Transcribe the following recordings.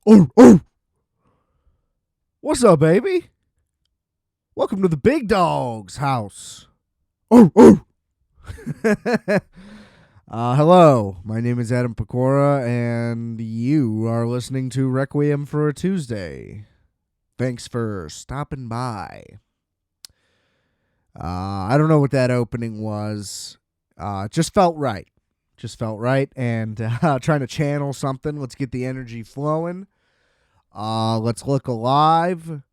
Oh. What's up, baby? Welcome to the big dog's house. Oh. Hello, my name is Adam Pecora, and you are listening to Requiem for a Tuesday. Thanks for stopping by. I don't know what that opening was. Just felt right. And trying to channel something. Let's get the energy flowing. Let's look alive.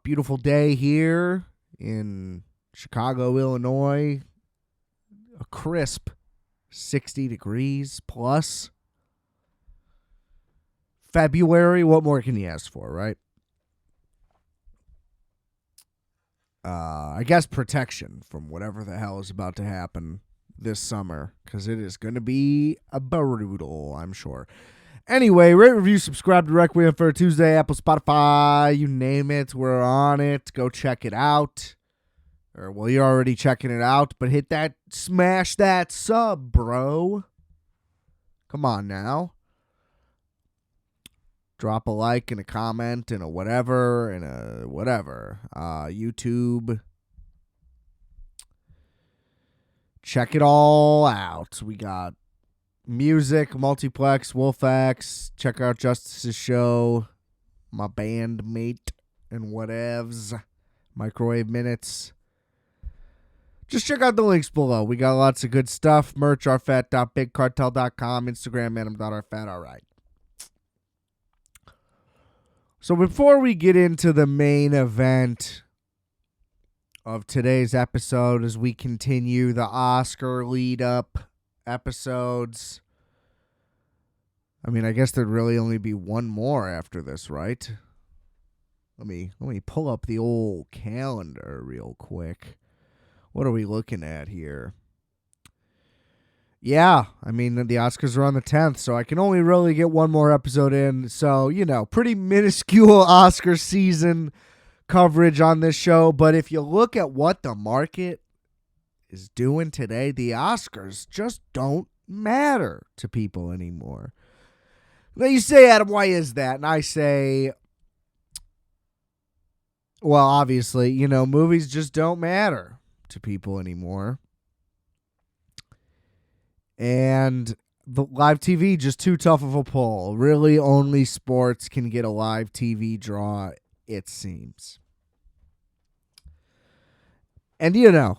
Beautiful day here in Chicago, Illinois. A crisp 60 degrees plus. February, what more can you ask for, right? I guess protection from whatever the hell is about to happen this summer, because it is going to be a brutal, I'm sure. Anyway, rate, review, subscribe to Requiem for a Tuesday, Apple, Spotify, you name it, we're on it. Go check it out. Or, well, you're already checking it out, but smash that sub, bro. Come on now. Drop a like and a comment and a whatever. YouTube. Check it all out. We got music, multiplex, Wolfax. Check out Justice's show. My bandmate and whatevs. Microwave Minutes. Just check out the links below. We got lots of good stuff. Merch, rfat.bigcartel.com. Instagram, adam.rfat. All right. So before we get into the main event of today's episode, as we continue the Oscar lead-up episodes, I mean, I guess there'd really only be one more after this, right? Let me pull up the old calendar real quick. What are we looking at here? Yeah, I mean, the Oscars are on the 10th, so I can only really get one more episode in. So, pretty minuscule Oscar season coverage on this show. But if you look at what the market is doing today, the Oscars just don't matter to people anymore. Now you say, Adam, why is that? And I say, well, obviously, movies just don't matter to people anymore. And the live TV, just too tough of a pull. Really, only sports can get a live TV draw, it seems. And, there's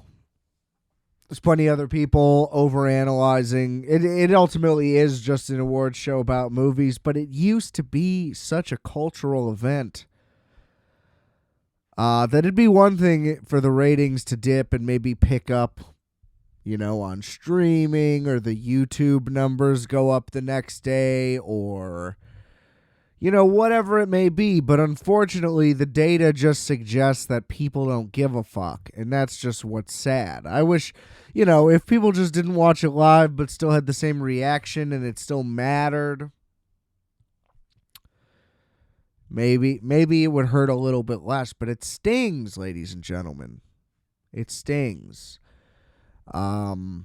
plenty of other people overanalyzing. It ultimately is just an award show about movies, but it used to be such a cultural event that it'd be one thing for the ratings to dip and maybe pick up, on streaming, or the YouTube numbers go up the next day, or, whatever it may be. But unfortunately, the data just suggests that people don't give a fuck. And that's just what's sad. I wish, if people just didn't watch it live but still had the same reaction and it still mattered, maybe it would hurt a little bit less. But it stings, ladies and gentlemen. It stings. The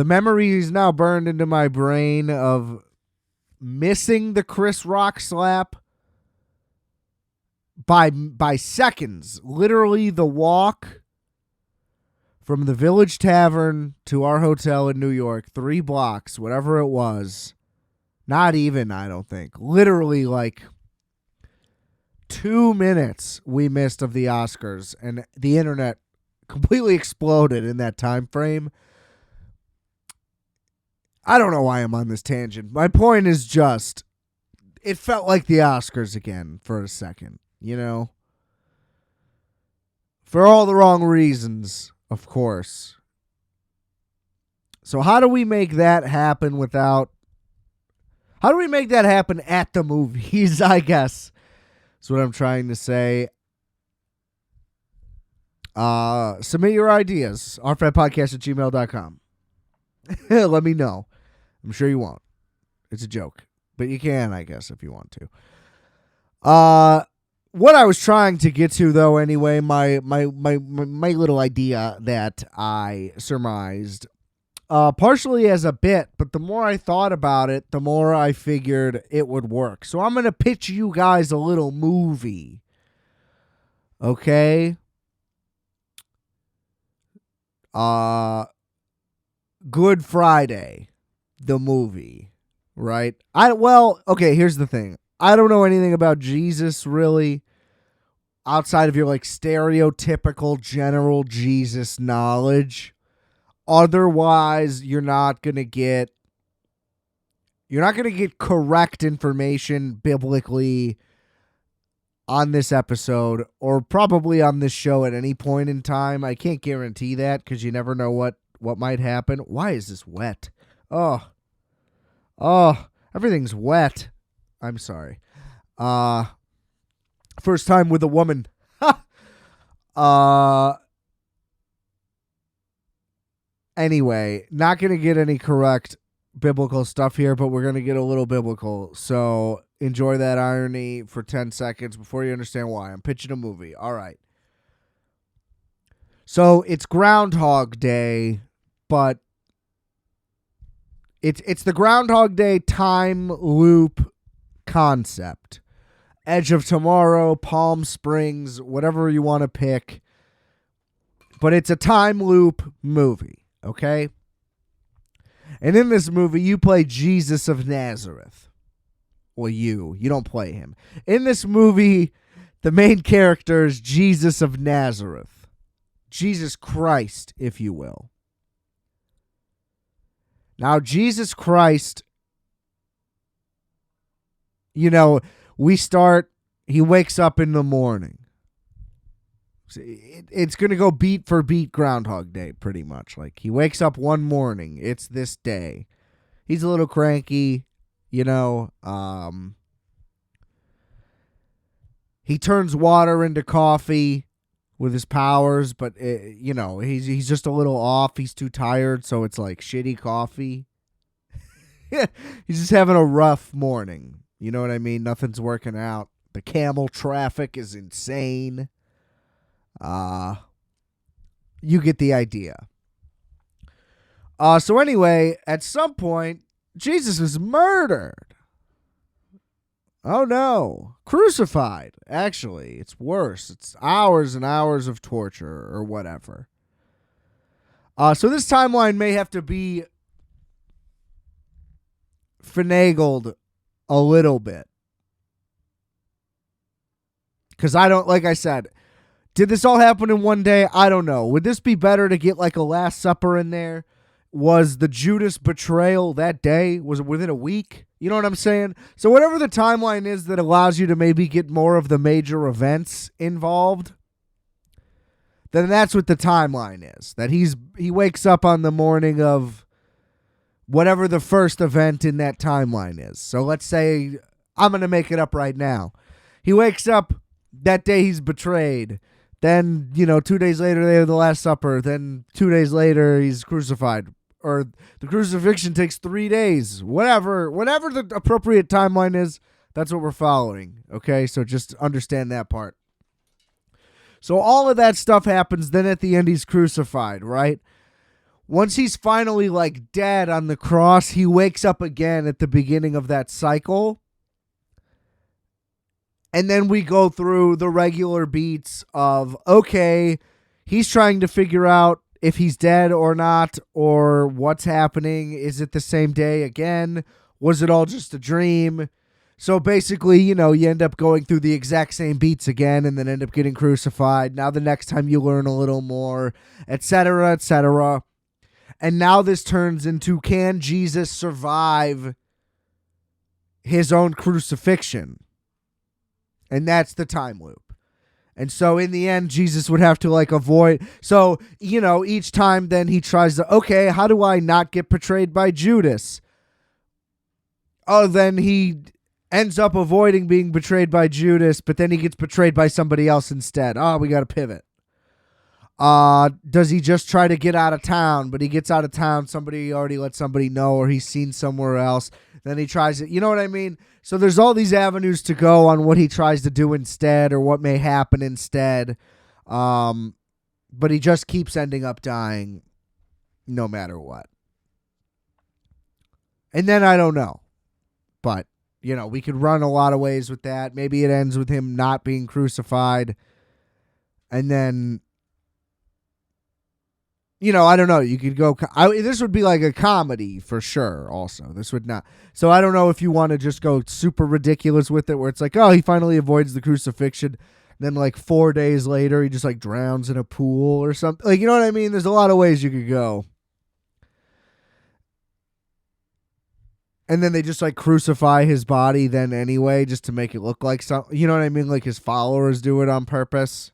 memory is now burned into my brain of missing the Chris Rock slap by seconds. Literally the walk from the Village Tavern to our hotel in New York, 3 blocks, whatever it was. Not even, I don't think. Literally like 2 minutes we missed of the Oscars, and the internet completely exploded in that time frame. I don't know why I'm on this tangent. My point is just, it felt like the Oscars again for a second, For all the wrong reasons, of course. So how do we make that happen how do we make that happen at the movies, I guess? That's what I'm trying to say. Submit your ideas. rfatpodcast@gmail.com. Let me know. I'm sure you won't. It's a joke. But you can, I guess, if you want to. What I was trying to get to, though, anyway, my little idea that I surmised partially as a bit, but the more I thought about it, the more I figured it would work. So I'm going to pitch you guys a little movie. Okay? Good Friday, the movie, right? Okay, here's the thing. I don't know anything about Jesus really outside of your like stereotypical general Jesus knowledge. Otherwise, you're not going to get correct information biblically on this episode or probably on this show at any point in time. I can't guarantee that because you never know what might happen. Why is this wet? Oh, everything's wet. I'm sorry. First time with a woman. Anyway, not going to get any correct biblical stuff here, but we're going to get a little biblical. So enjoy that irony for 10 seconds before you understand why. I'm pitching a movie. All right. So it's Groundhog Day, but it's the Groundhog Day time loop concept. Edge of Tomorrow, Palm Springs, whatever you want to pick. But it's a time loop movie, okay? And in this movie, you play Jesus of Nazareth. Well, you don't play him. In this movie, the main character is Jesus of Nazareth. Jesus Christ, if you will. Now, Jesus Christ, he wakes up in the morning. It's going to go beat for beat Groundhog Day, pretty much. Like, he wakes up one morning. It's this day. He's a little cranky, He turns water into coffee with his powers, but, he's just a little off. He's too tired, so it's like shitty coffee. He's just having a rough morning. You know what I mean? Nothing's working out. The camel traffic is insane. You get the idea. So anyway, at some point, Jesus is murdered. Oh no. Crucified. Actually, it's worse. It's hours and hours of torture or whatever. So this timeline may have to be finagled a little bit. Because like I said, did this all happen in one day? I don't know. Would this be better to get like a Last Supper in there? Was the Judas betrayal that day? Was it within a week? You know what I'm saying? So whatever the timeline is that allows you to maybe get more of the major events involved, then that's what the timeline is. That he wakes up on the morning of whatever the first event in that timeline is. So let's say, I'm going to make it up right now. He wakes up that day he's betrayed. Then, 2 days later, they have the Last Supper. Then 2 days later, he's crucified. Or the crucifixion takes 3 days. Whatever the appropriate timeline is, that's what we're following. Okay, so just understand that part. So all of that stuff happens. Then at the end, he's crucified, right? Once he's finally like dead on the cross, he wakes up again at the beginning of that cycle. And then we go through the regular beats of, okay, he's trying to figure out if he's dead or not, or what's happening. Is it the same day again? Was it all just a dream? So basically, you end up going through the exact same beats again and then end up getting crucified. Now the next time you learn a little more, etc., etc. And now this turns into, can Jesus survive his own crucifixion? And that's the time loop. And so in the end, Jesus would have to like avoid. So, each time then he tries to, okay, how do I not get betrayed by Judas? Oh, then he ends up avoiding being betrayed by Judas, but then he gets betrayed by somebody else instead. Oh, we got to pivot. Does he just try to get out of town? But he gets out of town, somebody already let somebody know, or he's seen somewhere else. Then he tries it. You know what I mean? So there's all these avenues to go on what he tries to do instead or what may happen instead. But he just keeps ending up dying no matter what. And then I don't know. But, we could run a lot of ways with that. Maybe it ends with him not being crucified. And then, I don't know. You could go. This would be like a comedy for sure, also. This would not. So I don't know if you want to just go super ridiculous with it, where it's like, oh, he finally avoids the crucifixion. Then, like, 4 days later, he just, like, drowns in a pool or something. Like, you know what I mean? There's a lot of ways you could go. And then they just, like, crucify his body then anyway, just to make it look like something. You know what I mean? Like, his followers do it on purpose.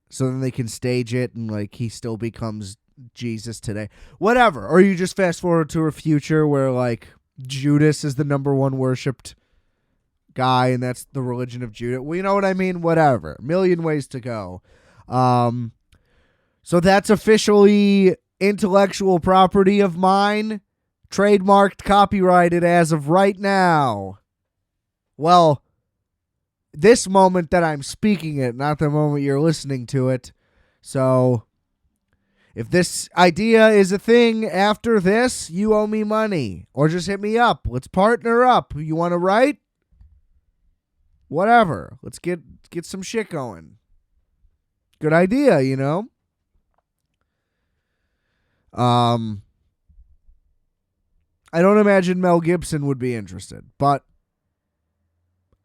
So then they can stage it and, like, he still becomes Jesus today. Whatever. Or you just fast forward to a future where, like, Judas is the number one worshipped guy, and that's the religion of Judah. Well, you know what I mean? Whatever. A million ways to go. So that's officially intellectual property of mine. Trademarked, copyrighted as of right now. Well, this moment that I'm speaking it, not the moment you're listening to it. So if this idea is a thing after this, you owe me money. Or just hit me up. Let's partner up. You want to write? Whatever. Let's get some shit going. Good idea, I don't imagine Mel Gibson would be interested, but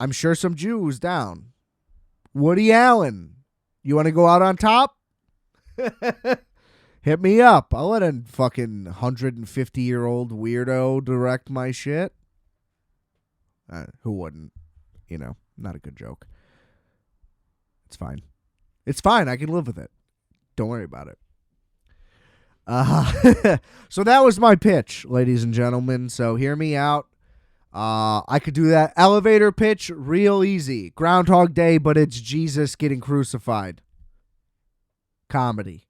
I'm sure some Jews down. Woody Allen, you want to go out on top? Hit me up. I'll let a fucking 150-year-old weirdo direct my shit. Who wouldn't? Not a good joke. It's fine. It's fine. I can live with it. Don't worry about it. So that was my pitch, ladies and gentlemen. So hear me out. I could do that elevator pitch real easy. Groundhog Day, but it's Jesus getting crucified. Comedy.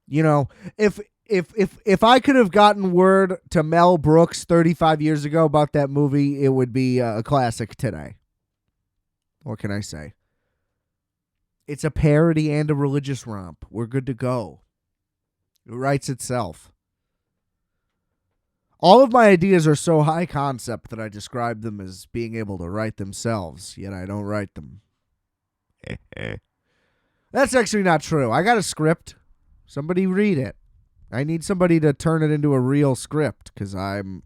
If I could have gotten word to Mel Brooks 35 years ago about that movie, it would be a classic today. What can I say? It's a parody and a religious romp. We're good to go. It writes itself. All of my ideas are so high concept that I describe them as being able to write themselves, yet I don't write them. That's actually not true. I got a script. Somebody read it. I need somebody to turn it into a real script because I'm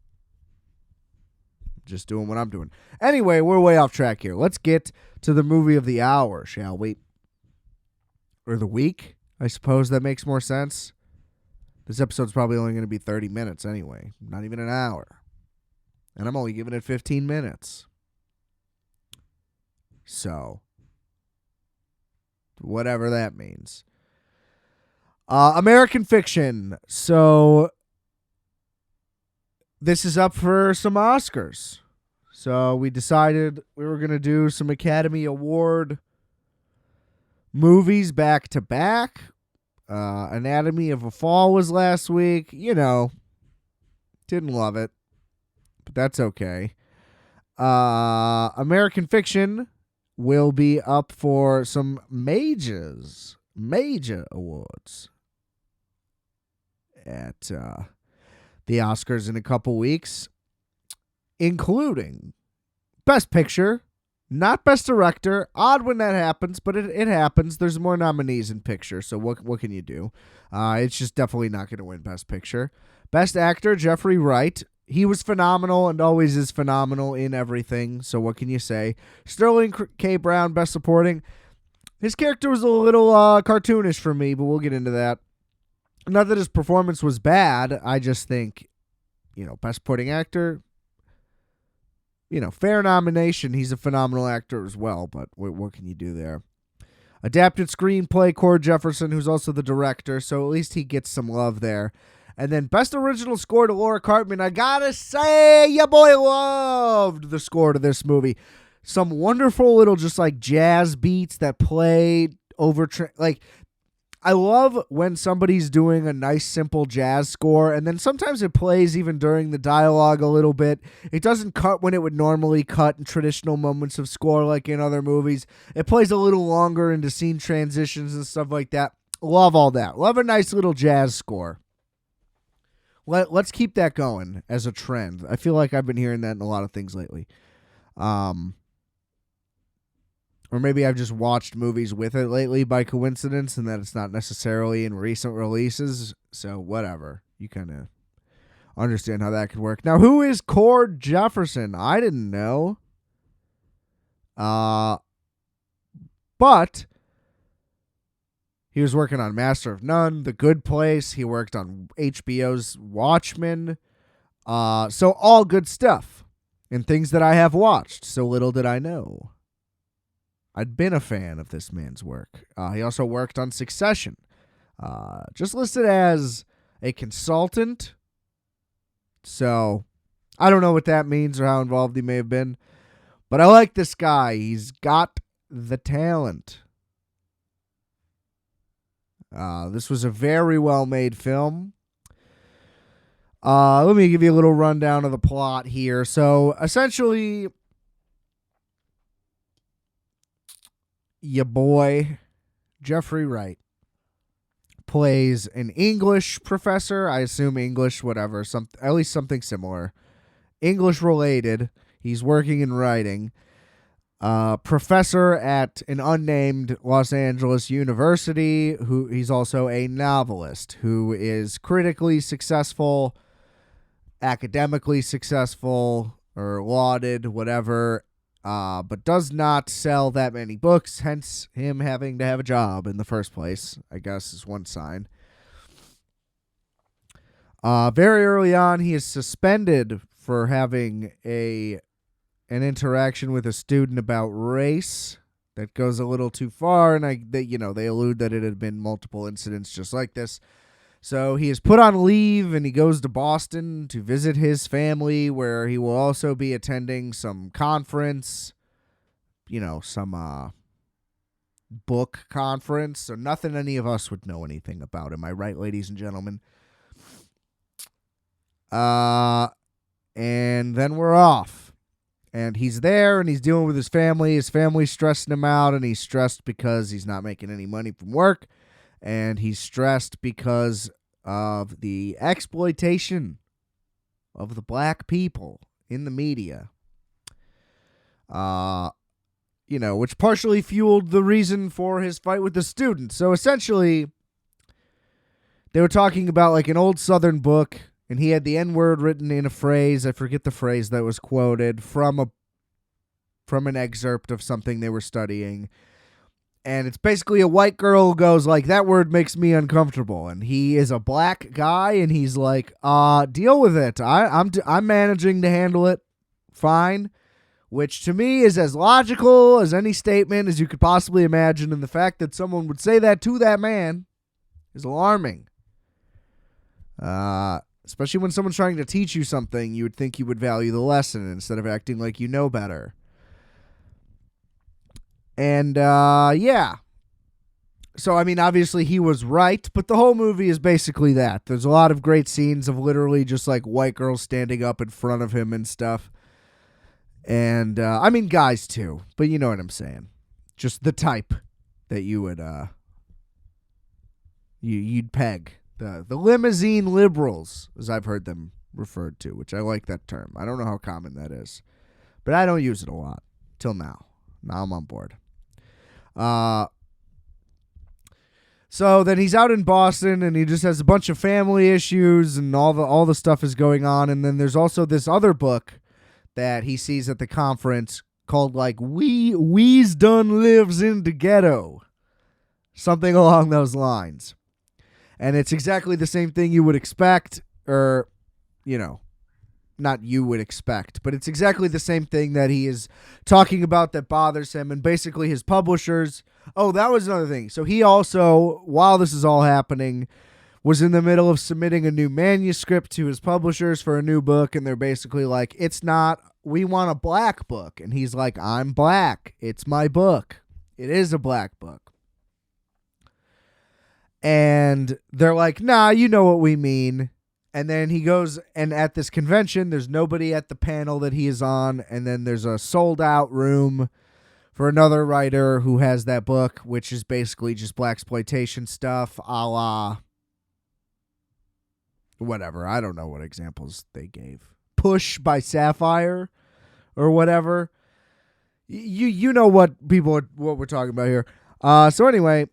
just doing what I'm doing. Anyway, we're way off track here. Let's get to the movie of the hour, shall we? Or the week, I suppose that makes more sense. This episode's probably only going to be 30 minutes anyway. Not even an hour. And I'm only giving it 15 minutes. So, whatever that means. American Fiction. So, this is up for some Oscars. So, we decided we were going to do some Academy Award movies back to back. Anatomy of a Fall was last week. Didn't love it, but that's okay. American Fiction will be up for some major awards at the Oscars in a couple weeks, including Best Picture. Not Best Director. Odd when that happens, but it happens. There's more nominees in picture, so what can you do? It's just definitely not going to win Best Picture. Best Actor, Jeffrey Wright. He was phenomenal and always is phenomenal in everything, so what can you say? Sterling K. Brown, Best Supporting. His character was a little cartoonish for me, but we'll get into that. Not that his performance was bad. I just think, Best Supporting Actor, fair nomination. He's a phenomenal actor as well, but what can you do there? Adapted Screenplay, Cord Jefferson, who's also the director, so at least he gets some love there. And then Best Original Score to Laura Cartman. I gotta say, your boy loved the score to this movie. Some wonderful little just like jazz beats that play over... I love when somebody's doing a nice, simple jazz score, and then sometimes it plays even during the dialogue a little bit. It doesn't cut when it would normally cut in traditional moments of score like in other movies. It plays a little longer into scene transitions and stuff like that. Love all that. Love a nice little jazz score. Let's keep that going as a trend. I feel like I've been hearing that in a lot of things lately. Or maybe I've just watched movies with it lately by coincidence, and that it's not necessarily in recent releases. So whatever. You kind of understand how that could work. Now, who is Cord Jefferson? I didn't know. But he was working on Master of None, The Good Place. He worked on HBO's Watchmen. So all good stuff and things that I have watched. So little did I know. I'd been a fan of this man's work. He also worked on Succession. Just listed as a consultant. So I don't know what that means or how involved he may have been. But I like this guy. He's got the talent. This was a very well-made film. Let me give you a little rundown of the plot here. So essentially, your boy, Jeffrey Wright, plays an English professor. I assume English, whatever, at least something similar. English related. He's working in writing. Professor at an unnamed Los Angeles university. He's also a novelist who is critically successful, academically successful, or lauded, whatever. But does not sell that many books, hence him having to have a job in the first place, I guess is one sign. Very early on, he is suspended for having an interaction with a student about race that goes a little too far, and they allude that it had been multiple incidents just like this. So he is put on leave, and he goes to Boston to visit his family, where he will also be attending some conference, some book conference. So nothing any of us would know anything about. Am I right, ladies and gentlemen? And then we're off. And he's there, and he's dealing with his family. His family's stressing him out, and he's stressed because he's not making any money from work. And he's stressed because of the exploitation of the black people in the media. Which partially fueled the reason for his fight with the students. So essentially, they were talking about like an old Southern book, and he had the N-word written in a phrase. I forget the phrase that was quoted from an excerpt of something they were studying. And it's basically a white girl who goes like, that word makes me uncomfortable. And he is a black guy, and he's like, deal with it. I'm managing to handle it fine. Which to me is as logical as any statement as you could possibly imagine. And the fact that someone would say that to that man is alarming. Especially when someone's trying to teach you something, you would think you would value the lesson instead of acting like you know better. And, yeah. So, obviously he was right, but the whole movie is basically that. There's a lot of great scenes of literally just like white girls standing up in front of him and stuff. And, guys too, but you know what I'm saying. Just the type that you would, you'd peg. The limousine liberals, as I've heard them referred to, which I like that term. I don't know how common that is, but I don't use it a lot till now. Now I'm on board. So then he's out in Boston, and he just has a bunch of family issues, and all the stuff is going on. And then there's also this other book that he sees at the conference called like We's Done Lives in the Ghetto, something along those lines. And it's exactly the same thing you would expect, or, not you would expect, but it's exactly the same thing that he is talking about that bothers him. And basically his publishers, that was another thing. So he also, while this is all happening, was in the middle of submitting a new manuscript to his publishers for a new book. And they're basically like, we want a black book. And he's like, I'm black. It's my book. It is a black book. And they're like, nah, you know what we mean. And then he goes, and at this convention, there's nobody at the panel that he is on. And then there's a sold out room for another writer who has that book, which is basically just blaxploitation stuff, a la whatever. I don't know what examples they gave. Push by Sapphire or whatever. You know what we're talking about here. So anyway,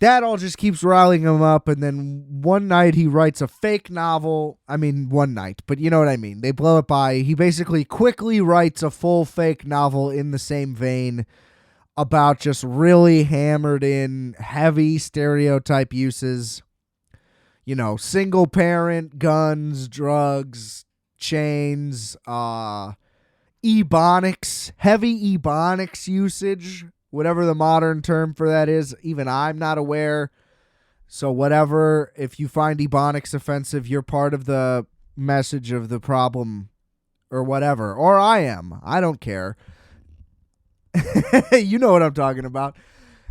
that all just keeps riling him up, and then one night he writes a fake novel. I mean, one night, but you know what I mean. They blow it by. He basically quickly writes a full fake novel in the same vein about just really hammered in heavy stereotype uses. You know, single parent, guns, drugs, chains, ebonics, heavy ebonics usage, whatever the modern term for that is. Even I'm not aware. So whatever, if you find ebonics offensive, you're part of the message of the problem or whatever. Or I am. I don't care. You know what I'm talking about.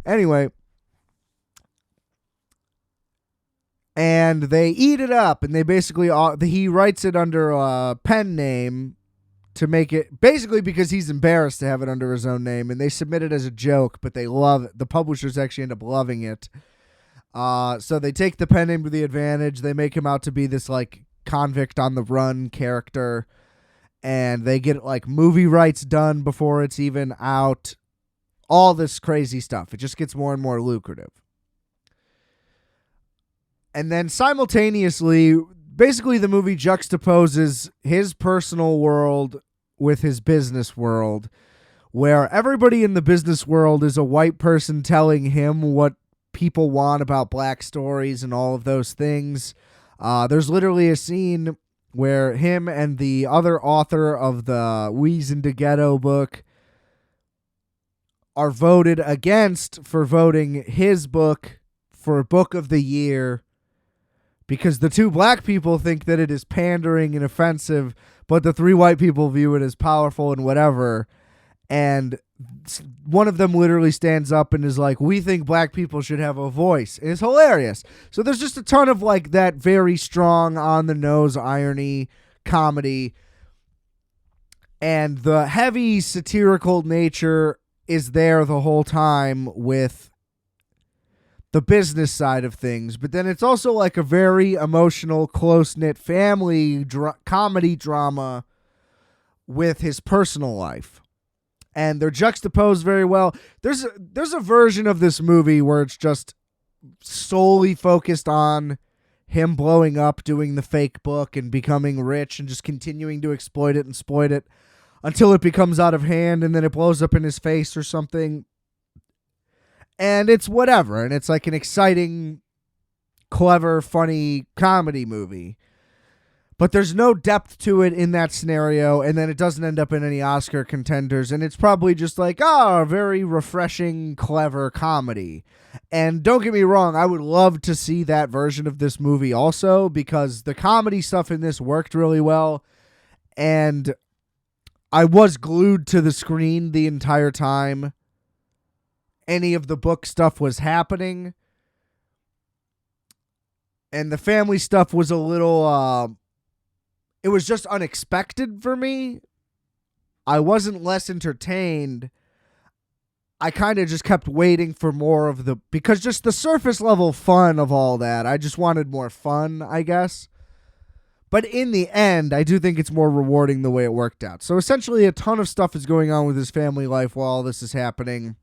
Anyway. And they eat it up, and they basically, he writes it under a pen name to make it, basically because he's embarrassed to have it under his own name, and they submit it as a joke, but they love it. The publishers actually end up loving it. So they take the pen name to the advantage. They make him out to be this, like, convict on the run character, and they get, like, movie rights done before it's even out. All this crazy stuff. It just gets more and more lucrative. And then simultaneously, basically the movie juxtaposes his personal world with his business world, where everybody in the business world is a white person telling him what people want about black stories and all of those things. There's literally a scene where him and the other author of the Weez into Ghetto book are voted against for voting his book for Book of the Year, because the two black people think that it is pandering and offensive, but the three white people view it as powerful and whatever. And one of them literally stands up and is like, we think black people should have a voice. And it's hilarious. So there's just a ton of like that very strong on the nose irony comedy. And the heavy satirical nature is there the whole time with the business side of things, but then it's also like a very emotional, close-knit family comedy drama with his personal life. And they're juxtaposed very well. There's a version of this movie where it's just solely focused on him blowing up, doing the fake book, and becoming rich, and just continuing to exploit it until it becomes out of hand, and then it blows up in his face or something. And it's whatever. And it's like an exciting, clever, funny comedy movie. But there's no depth to it in that scenario. And then it doesn't end up in any Oscar contenders. And it's probably just like, a very refreshing, clever comedy. And don't get me wrong, I would love to see that version of this movie also, because the comedy stuff in this worked really well. And I was glued to the screen the entire time any of the book stuff was happening. And the family stuff was a little, it was just unexpected for me. I wasn't less entertained. I kind of just kept waiting for more of because just the surface level fun of all that, I just wanted more fun, I guess. But in the end, I do think it's more rewarding the way it worked out. So essentially a ton of stuff is going on with his family life while all this is happening.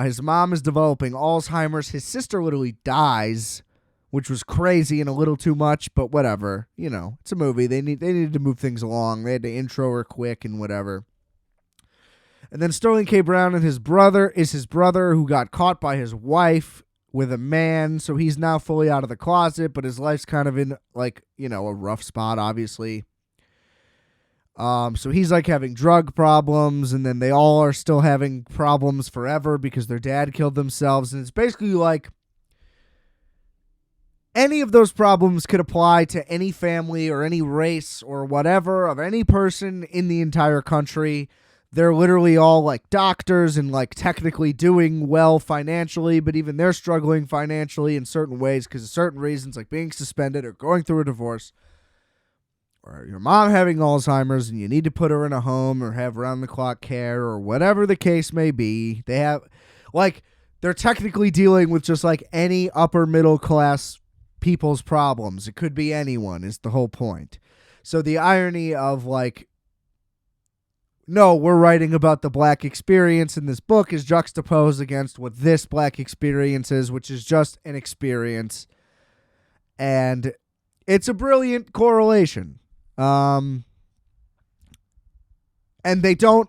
His mom is developing Alzheimer's. His sister literally dies, which was crazy and a little too much, but whatever. You know, it's a movie. They needed to move things along. They had to intro her quick and whatever. And then Sterling K. Brown and his brother who got caught by his wife with a man, so he's now fully out of the closet, but his life's kind of in, like, you know, a rough spot, obviously. So he's like having drug problems, and then they all are still having problems forever because their dad killed themselves. And it's basically like any of those problems could apply to any family or any race or whatever of any person in the entire country. They're literally all like doctors and like technically doing well financially, but even they're struggling financially in certain ways because of certain reasons, like being suspended or going through a divorce. Or your mom having Alzheimer's and you need to put her in a home or have round-the-clock care or whatever the case may be. They have, like, they're technically dealing with just like any upper middle class people's problems. It could be anyone is the whole point. So the irony of like, no, we're writing about the black experience in this book is juxtaposed against what this black experience is, which is just an experience. And it's a brilliant correlation. And they don't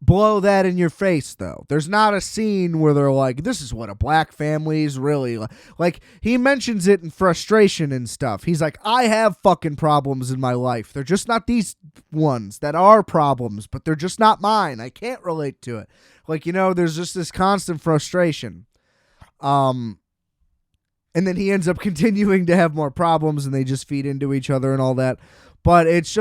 blow that in your face, though. There's not a scene where they're like, this is what a black family is really like. Like, he mentions it in frustration and stuff. He's like, I have fucking problems in my life. They're just not these ones that are problems, but they're just not mine. I can't relate to it. Like, you know, there's just this constant frustration. And then he ends up continuing to have more problems, and they just feed into each other and all that. But it's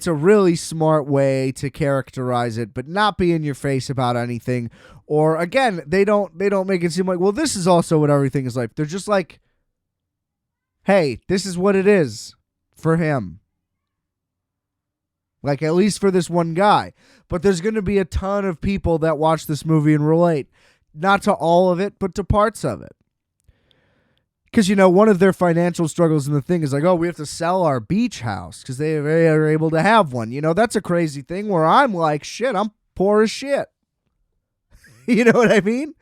a really smart way to characterize it, but not be in your face about anything. Or again, they don't make it seem like, well, this is also what everything is like. They're just like, hey, this is what it is for him. Like, at least for this one guy. But there's going to be a ton of people that watch this movie and relate. Not to all of it, but to parts of it. Because, you know, one of their financial struggles in the thing is like, oh, we have to sell our beach house because they are able to have one. You know, that's a crazy thing where I'm like, shit, I'm poor as shit. You know what I mean?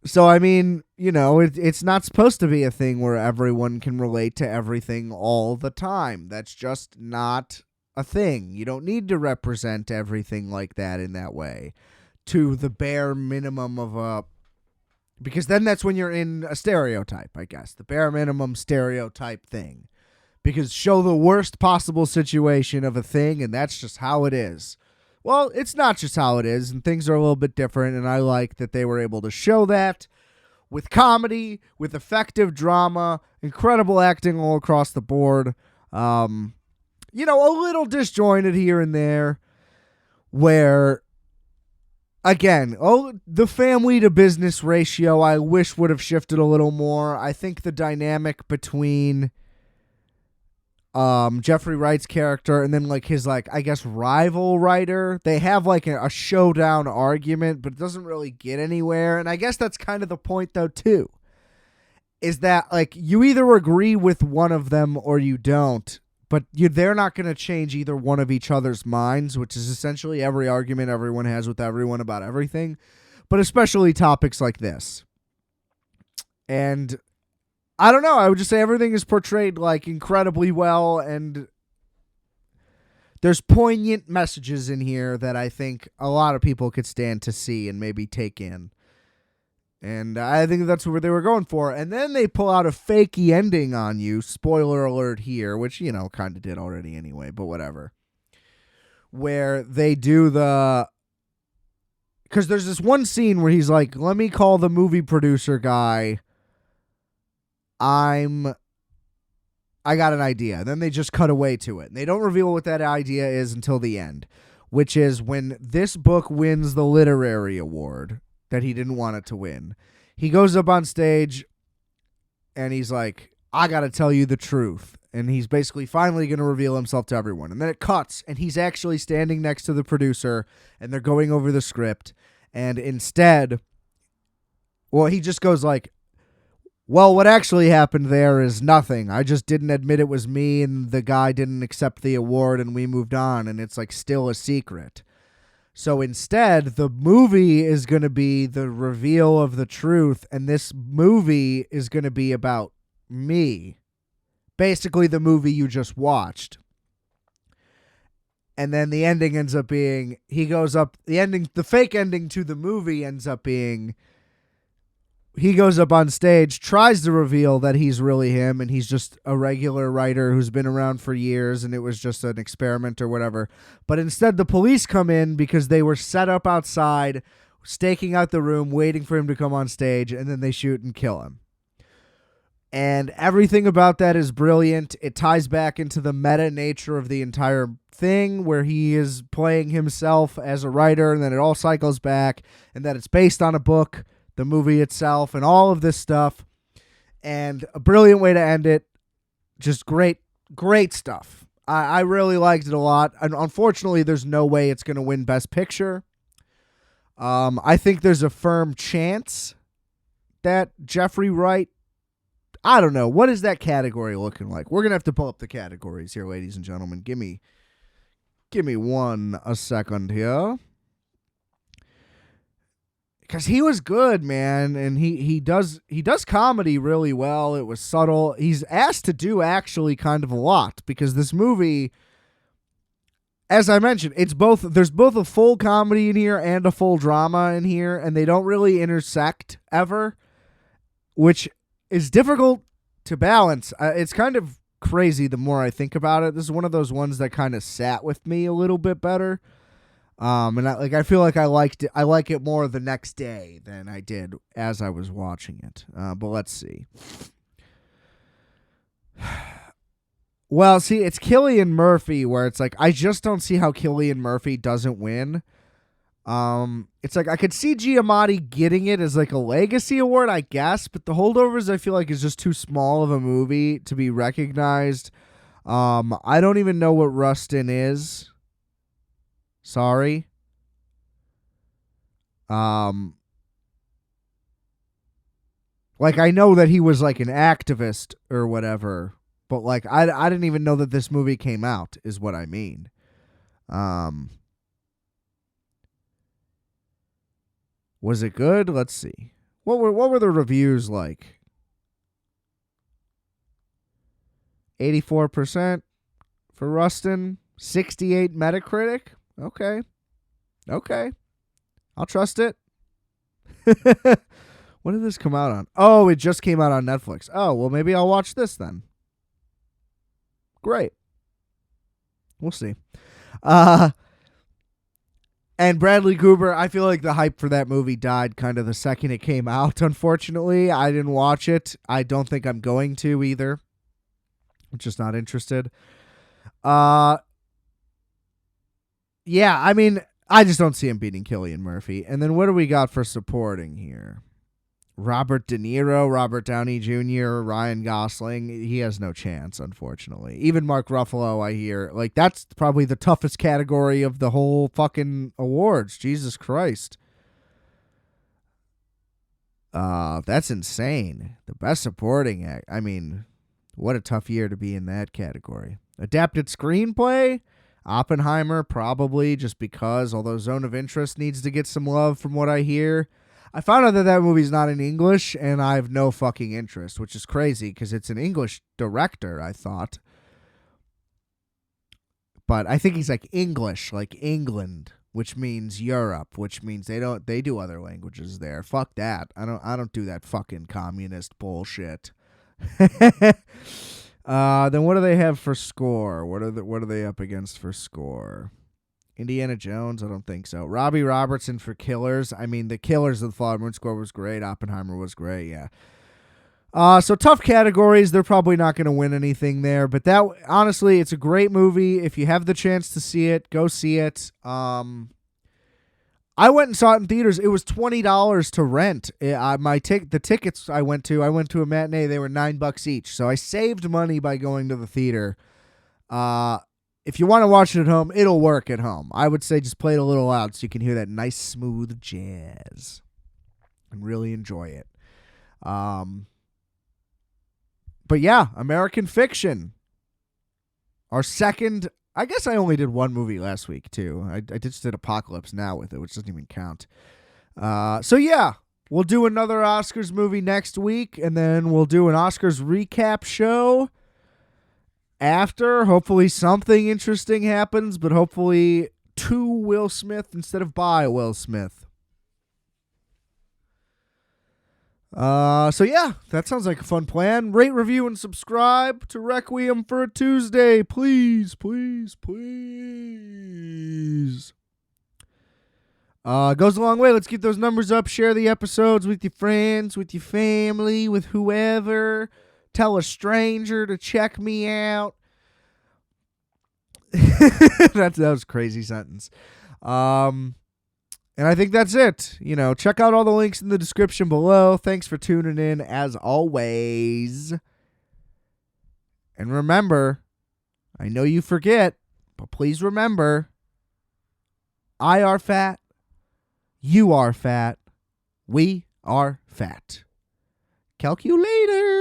So, I mean, you know, it's not supposed to be a thing where everyone can relate to everything all the time. That's just not a thing. You don't need to represent everything like that in that way to the bare minimum of a... Because then that's when you're in a stereotype, I guess. The bare minimum stereotype thing. Because show the worst possible situation of a thing, and that's just how it is. Well, it's not just how it is, and things are a little bit different, and I like that they were able to show that with comedy, with effective drama, incredible acting all across the board. You know, a little disjointed here and there, where... Again, the family to business ratio I wish would have shifted a little more. I think the dynamic between Jeffrey Wright's character and then like his like I guess rival writer, they have like a showdown argument, but it doesn't really get anywhere. And I guess that's kind of the point though too. Is that like you either agree with one of them or you don't. But they're not going to change either one of each other's minds, which is essentially every argument everyone has with everyone about everything, but especially topics like this. And I don't know. I would just say everything is portrayed like incredibly well, and there's poignant messages in here that I think a lot of people could stand to see and maybe take in. And I think that's what they were going for. And then they pull out a fakey ending on you. Spoiler alert here, which, you know, kind of did already anyway, but whatever. Where they do the... Because there's this one scene where he's like, let me call the movie producer guy. I got an idea. And then they just cut away to it. And they don't reveal what that idea is until the end. Which is when this book wins the literary award... that he didn't want it to win. He goes up on stage and he's like, I got to tell you the truth. And he's basically finally going to reveal himself to everyone. And then it cuts and he's actually standing next to the producer and they're going over the script. And instead, well, he just goes like, well, what actually happened there is nothing. I just didn't admit it was me and the guy didn't accept the award and we moved on. And it's like still a secret. So instead, the movie is going to be the reveal of the truth, and this movie is going to be about me. Basically, the movie you just watched. And then the ending ends up being, the fake ending to the movie ends up being, he goes up on stage, tries to reveal that he's really him, and he's just a regular writer who's been around for years, and it was just an experiment or whatever. But instead, the police come in because they were set up outside, staking out the room, waiting for him to come on stage, and then they shoot and kill him. And everything about that is brilliant. It ties back into the meta nature of the entire thing, where he is playing himself as a writer, and then it all cycles back, and that it's based on a book, the movie itself, and all of this stuff. And a brilliant way to end it. Just great stuff. I really liked it a lot. And unfortunately, there's no way it's going to win Best Picture. I think there's a firm chance that Jeffrey Wright, I don't know. What is that category looking like? We're going to have to pull up the categories here, ladies and gentlemen. Give me a second here. Because he was good, man, and he does comedy really well. It was subtle. He's asked to do actually kind of a lot because this movie, as I mentioned, it's both. There's both a full comedy in here and a full drama in here, and they don't really intersect ever, which is difficult to balance. It's kind of crazy the more I think about it. This is one of those ones that kind of sat with me a little bit better. And I feel like I liked it. I like it more the next day than I did as I was watching it. But let's see. Well, see, it's Cillian Murphy where it's like I just don't see how Cillian Murphy doesn't win. It's like I could see Giamatti getting it as like a legacy award, I guess, but The Holdovers I feel like is just too small of a movie to be recognized. I don't even know what Rustin is. Sorry. Like I know that he was like an activist or whatever, but like I didn't even know that this movie came out is what I mean. Was it good? Let's see. What were the reviews like? 84% for Rustin, 68 Metacritic. Okay. I'll trust it. What did this come out on? Oh, it just came out on Netflix. Oh, well, maybe I'll watch this then. Great. We'll see. And Bradley Cooper, I feel like the hype for that movie died kind of the second it came out, unfortunately. I didn't watch it. I don't think I'm going to either. I'm just not interested. Yeah, I mean, I just don't see him beating Cillian Murphy. And then what do we got for supporting here? Robert De Niro, Robert Downey Jr., Ryan Gosling. He has no chance, unfortunately. Even Mark Ruffalo, I hear. Like, that's probably the toughest category of the whole fucking awards. Jesus Christ. That's insane. The best supporting act. I mean, what a tough year to be in that category. Adapted screenplay? Oppenheimer, probably, just because, although Zone of Interest needs to get some love from what I hear. I found out that movie's not in English, and I have no fucking interest, which is crazy, because it's an English director, I thought. But I think he's like English, like England, which means Europe, which means they do other languages there. Fuck that. I don't do that fucking communist bullshit. Then what do they have for score? What are they up against for score? Indiana Jones? I don't think so. Robbie Robertson for Killers. I mean, the Killers of the Flower Moon score was great. Oppenheimer was great, yeah. So tough categories. They're probably not going to win anything there. But that, honestly, it's a great movie. If you have the chance to see it, go see it. I went and saw it in theaters. It was $20 to rent. The tickets I went to a matinee. They were $9 each. So I saved money by going to the theater. If you want to watch it at home, it'll work at home. I would say just play it a little loud so you can hear that nice, smooth jazz and really enjoy it. But yeah, American Fiction. Our second. I guess I only did one movie last week, too. I just did Apocalypse Now with it, which doesn't even count. So, yeah, we'll do another Oscars movie next week, and then we'll do an Oscars recap show after. Hopefully something interesting happens, but hopefully to Will Smith instead of by Will Smith. So yeah, that sounds like a fun plan. Rate, review, and subscribe to Requiem for a Tuesday. Please. Goes a long way. Let's get those numbers up. Share the episodes with your friends, with your family, with whoever. Tell a stranger to check me out. That was a crazy sentence. And I think that's it. Check out all the links in the description below. Thanks for tuning in, as always. And remember, I know you forget, but please remember, RFAT, You are fat. We are fat. Calculator.